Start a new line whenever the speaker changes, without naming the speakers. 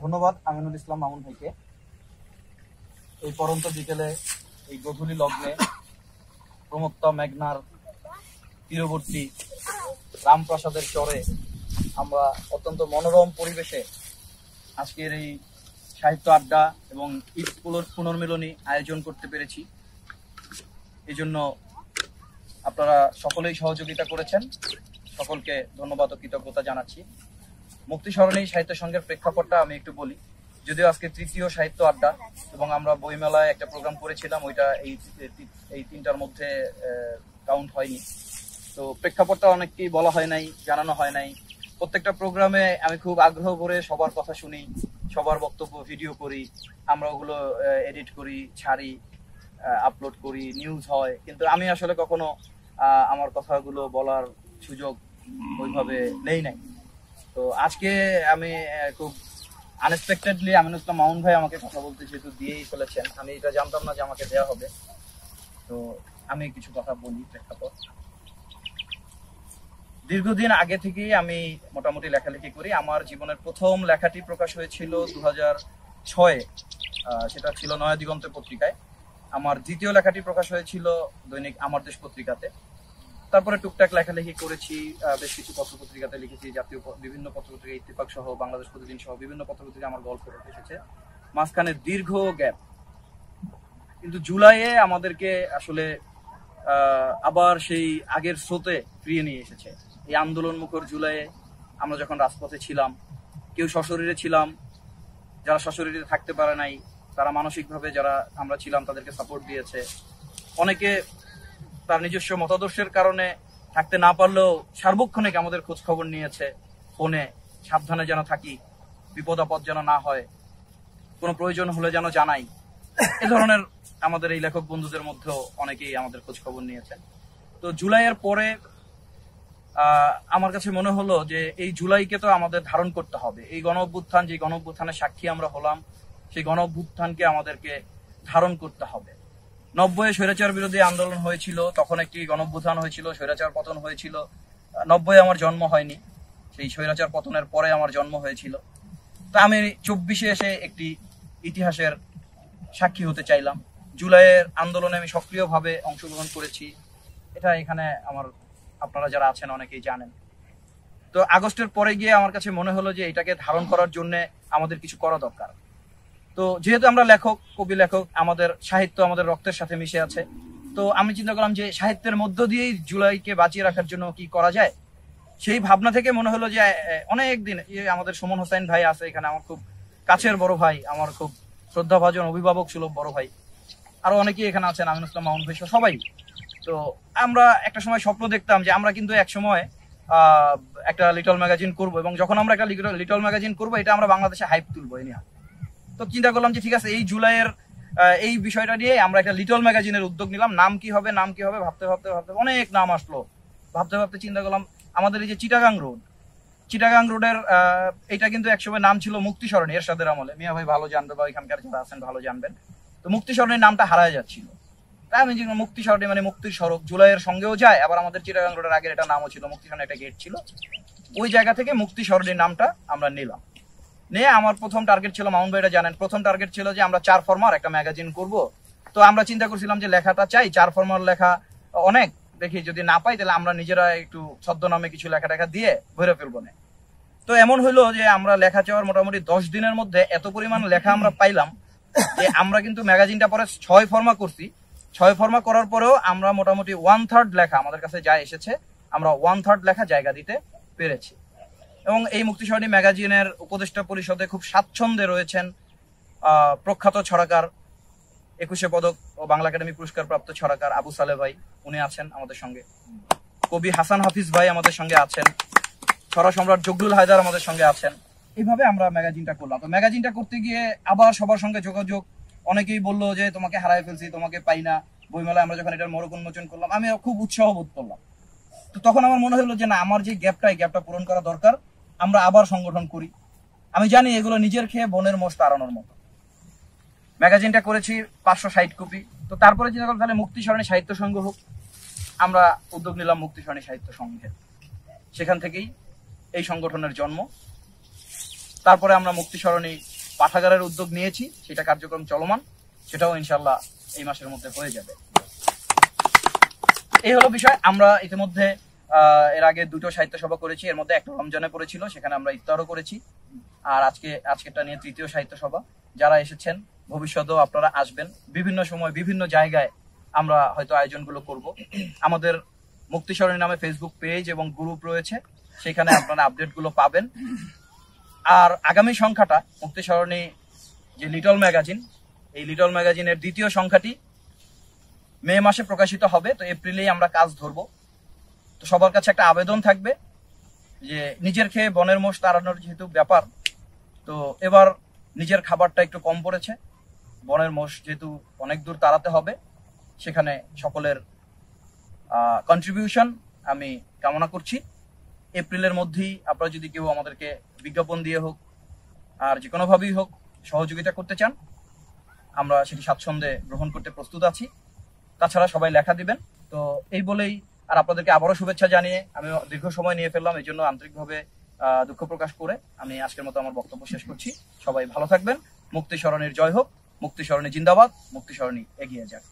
ধন্যবাদ আমিনুল ইসলাম মামুন ভাইকে। এই পরন্ত বিকেলে, এই গধূলি লগ্নে প্রমত্তা মেঘনার তীরবর্তী রামপ্রাসাদের চরে আমরা অত্যন্ত মনোরম পরিবেশে আজকের এই সাহিত্য আড্ডা এবং ঈদ পুনর্মিলনী আয়োজন করতে পেরেছি। এই জন্য আপনারা সকলেই সহযোগিতা করেছেন, সকলকে ধন্যবাদ ও কৃতজ্ঞতা জানাচ্ছি। মুক্তি সরণি সাহিত্য সংঘের প্রেক্ষাপটটা আমি একটু বলি। যদিও আজকে তৃতীয় সাহিত্য আড্ডা এবং আমরা বইমেলায় একটা প্রোগ্রাম করেছিলাম, ওইটা এই তিনটার মধ্যে কাউন্ট হয়নি। তো প্রেক্ষাপটটা অনেককেই বলা হয় নাই, জানানো হয় নাই। প্রত্যেকটা প্রোগ্রামে আমি খুব আগ্রহ করে সবার কথা শুনি, সবার বক্তব্য ভিডিও করি, আমরা ওগুলো এডিট করি, ছাড়ি, আপলোড করি, নিউজ হয়, কিন্তু আমি আসলে কখনো আমার কথাগুলো বলার সুযোগ ওইভাবে নেই নাই। তো আজকে আমি খুব আনএক্সপেক্টেডলি আমিনুল ইসলাম মামুন ভাই আমাকে কথা বলতে যেহেতু দিয়েই ফেলেছেন, আমি এটা জানতাম না যে আমাকে দেওয়া হবে। তো আমি কিছু কথা বলি। প্রেক্ষাপট, দীর্ঘদিন আগে থেকেই আমি মোটামুটি লেখালেখি করি। আমার জীবনের প্রথম লেখাটি প্রকাশ হয়েছিল 2006-এ, সেটা ছিল নয়া দিগন্ত পত্রিকায়। আমার দ্বিতীয় লেখাটি প্রকাশ হয়েছিল দৈনিক আমার দেশ পত্রিকাতে। তারপরে টুকটাক লেখালেখি করেছি, বেশ কিছু পত্রপত্রিকাতে লিখেছি, জাতীয় বিভিন্ন পত্রপত্রিকা, ইত্তেফাক সহ, বাংলাদেশ প্রতিদিন সহ বিভিন্ন পত্রপত্রিকা আমার গল্প এসেছে। মাঝখানে দীর্ঘ গ্যাপ, কিন্তু জুলাইয়ে আমাদেরকে আসলে আবার সেই আগের স্রোতে ফিরিয়ে নিয়ে এসেছে। এই আন্দোলন মুখর জুলাইয়ে আমরা যখন রাজপথে ছিলাম, কেউ সশরীরে ছিলাম, যারা সশরীরে থাকতে পারে নাই তারা মানসিকভাবে যারা আমরা ছিলাম তাদেরকে সাপোর্ট দিয়েছে। অনেকে তার নিজস্ব মতাদর্শের কারণে থাকতে না পারলেও সার্বক্ষণিক আমাদের খোঁজ খবর নিয়েছে ফোনে, সাবধানে যেন থাকি, বিপদ আপদ যেন না হয়, কোনো প্রয়োজন হলে যেন জানাই। এ ধরনের আমাদের এই লেখক বন্ধুদের মধ্যেও অনেকেই আমাদের খোঁজ খবর নিয়েছেন। তো জুলাইয়ের পরে আমার কাছে মনে হলো যে এই জুলাইকে তো আমাদের ধারণ করতে হবে। এই গণ অভ্যুত্থান, যে গণ অভ্যুত্থানের সাক্ষী আমরা হলাম, সেই গণ অভ্যুত্থানকে আমাদেরকে ধারণ করতে হবে। 90-এ স্বৈরাচার বিরোধী আন্দোলন হয়েছিল, তখন একটি গণ অভ্যুত্থান হয়েছিল, স্বৈরাচার পতন হয়েছিল। 90-এ আমার জন্ম হয়নি, সেই স্বৈরাচার পতনের পরে আমার জন্ম হয়েছিল। তা আমি 24-এ এসে একটি ইতিহাসের সাক্ষী হতে চাইলাম। জুলাইয়ের আন্দোলনে আমি সক্রিয়ভাবে অংশগ্রহণ করেছি, এটা এখানে আপনারা যারা আছেন অনেকেই জানেন। তো আগস্টের পরে গিয়ে আমার কাছে মনে হলো যে এটাকে ধারণ করার জন্য আমাদের কিছু করা দরকার। তো যেহেতু আমরা লেখক, কবি লেখক, আমাদের সাহিত্য আমাদের রক্তের সাথে মিশে আছে, তো আমি চিন্তা করলাম যে সাহিত্যের মধ্য দিয়েই জুলাইকে বাঁচিয়ে রাখার জন্য কি করা যায়। সেই ভাবনা থেকে মনে হলো যে অনেক দিন আমাদের সুমন হোসেন ভাই আছে এখানে, আমার খুব কাছের বড় ভাই, আমার খুব শ্রদ্ধাভাজন অভিভাবক সুলভ বড় ভাই, আরো অনেকেই এখানে আছেন, আমিনুল ইসলাম মামুন ভাই সবাই। তো আমরা একটা সময় স্বপ্ন দেখতাম যে আমরা কিন্তু এক সময় একটা লিটল ম্যাগাজিন করব, এবং যখন আমরা একটা লিটল ম্যাগাজিন করবো এটা আমরা বাংলাদেশে হাইপ তুলবো এই নিয়ে। তো চিন্তা করলাম যে ঠিক আছে, এই জুলাইয়ের এই বিষয়টা নিয়ে আমরা একটা লিটল ম্যাগাজিনের উদ্যোগ নিলাম। নাম কি হবে ভাবতে ভাবতে অনেক নাম আসলো। ভাবতে ভাবতে চিন্তা করলাম আমাদের এই যে চিটাগাং রোডের এটা কিন্তু একসময় নাম ছিল মুক্তি সরণি, এরশাদের আমলে। মিয়া ভাই ভালো জানবে বা এখানকার যারা আছেন ভালো জানবেন। তো মুক্তি সরণির নামটা হারায় যাচ্ছিল, তাই আমি যে মুক্তি সরণি মানে মুক্তির সড়ক, জুলাইয়ের সঙ্গেও যায়। আবার আমাদের চিটাগাং রোডের আগের একটা নামও ছিল, মুক্তি সরণি একটা গেট ছিল, ওই জায়গা থেকে মুক্তি সরণির নামটা আমরা নিলাম। নিয়ে আমার প্রথম টার্গেট ছিল, মামুন ভাইরা জানেন, প্রথম টার্গেট ছিল যে আমরা 4 ফরমার একটা ম্যাগাজিন করব। তো আমরা চিন্তা করছিলাম যে লেখাটা চাই, 4 ফরমার লেখা অনেক, দেখি যদি না পাই তাহলে আমরা নিজেরা একটু ছদ্মনামে কিছু লেখা দিয়ে ভরে ফেলবো না। তো এমন হইলো যে আমরা লেখা চাওয়ার মোটামুটি 10 দিনের মধ্যে এত পরিমাণ লেখা আমরা পাইলাম যে আমরা কিন্তু ম্যাগাজিনটা পরে 6 ফরমা করছি। 6 ফরমা করার পরেও আমরা মোটামুটি 1/3 লেখা আমাদের কাছে যা এসেছে, আমরা 1/3 লেখা জায়গা দিতে পেরেছি। এবং এই মুক্তি সরণি ম্যাগাজিনের উপদেষ্টা পরিষদে খুব স্বাচ্ছন্দ্যে রয়েছেন প্রখ্যাত ছড়াকার, 21শে পদক ও বাংলা একাডেমি পুরস্কার প্রাপ্ত ছড়াকার আবু সালে ভাই, উনি আছেন আমাদের সঙ্গে। কবি হাসান হাফিজ ভাই আমাদের সঙ্গে আছেন, ছড়া সম্রাট জগলুল হায়দার আমাদের সঙ্গে আছেন। এইভাবে আমরা ম্যাগাজিনটা করলাম। তো ম্যাগাজিনটা করতে গিয়ে আবার সবার সঙ্গে যোগাযোগ, অনেকেই বললো যে তোমাকে হারাই ফেলছি, তোমাকে পাই না। বইমেলায় আমরা যখন এটার মোড়ক উন্মোচন করলাম, আমি খুব উৎসাহ বোধ করলাম। তো তখন আমার মনে হলো যে না, আমার যে গ্যাপটা পূরণ করা দরকার, আমরা আবার সংগঠন করি। আমি জানি এগুলো নিজের খেয়ে বনের মোষ তাড়ানোর মতো। ম্যাগাজিনটা করেছি 560 কপি। তো তারপরে চিন্তা করলাম তাহলে মুক্তি সরণি সাহিত্য সংঘ হোক। আমরা উদ্যোগ নিলাম মুক্তি সরণি সাহিত্য সংঘের, সেখান থেকেই এই সংগঠনের জন্ম। তারপরে আমরা মুক্তি সরণি পাঠাগারের উদ্যোগ নিয়েছি, সেটা কার্যক্রম চলমান, সেটাও ইনশাল্লাহ এই মাসের মধ্যে হয়ে যাবে। এই হলো বিষয়। আমরা ইতিমধ্যে এর আগে 2টো সাহিত্য সভা করেছি, এর মধ্যে একটা রমজানে পড়েছিল, সেখানে আমরা ইফতারও করেছি। আর আজকেরটা নিয়ে 3য় সাহিত্য সভা। যারা এসেছেন, ভবিষ্যতেও আপনারা আসবেন, বিভিন্ন সময় বিভিন্ন জায়গায় আমরা হয়তো আয়োজনগুলো করব। আমাদের মুক্তি সরণি নামে ফেসবুক পেজ এবং গ্রুপ রয়েছে, সেখানে আপনারা আপডেটগুলো পাবেন। আর আগামী সংখ্যাটা মুক্তি সরণি যে লিটল ম্যাগাজিন, এই লিটল ম্যাগাজিনের 2য় সংখ্যাটি মে মাসে প্রকাশিত হবে। তো এপ্রিলেই আমরা কাজ ধরবো। তো সবার কাছে একটা আবেদন থাকবে যে নিজের খেয়ে বনের মোষ তাড়ানোর যেহেতু ব্যাপার, তো এবার নিজের খাবারটা একটু কম পড়েছে, বনের মোষ যেহেতু অনেক দূর তাড়াতে হবে, সেখানে সকলের কন্ট্রিবিউশন আমি কামনা করছি। এপ্রিলের মধ্যেই আপনারা যদি কেউ আমাদেরকে বিজ্ঞাপন দিয়ে হোক আর যে কোনোভাবেই হোক সহযোগিতা করতে চান, আমরা সেটি স্বাচ্ছন্দ্যে গ্রহণ করতে প্রস্তুত আছি। তাছাড়া সবাই লেখা দিবেন। তো এই বলেই আর আপনাদেরকে আবারও শুভেচ্ছা জানিয়ে আমি দীর্ঘ সময় নিয়ে ফেললাম, এই জন্য আন্তরিকভাবে দুঃখ প্রকাশ করে আমি আজকের মতো আমার বক্তব্য শেষ করছি। সবাই ভালো থাকবেন। মুক্তি সরণির জয় হোক, মুক্তি সরণি জিন্দাবাদ, মুক্তি সরণি এগিয়ে যাক।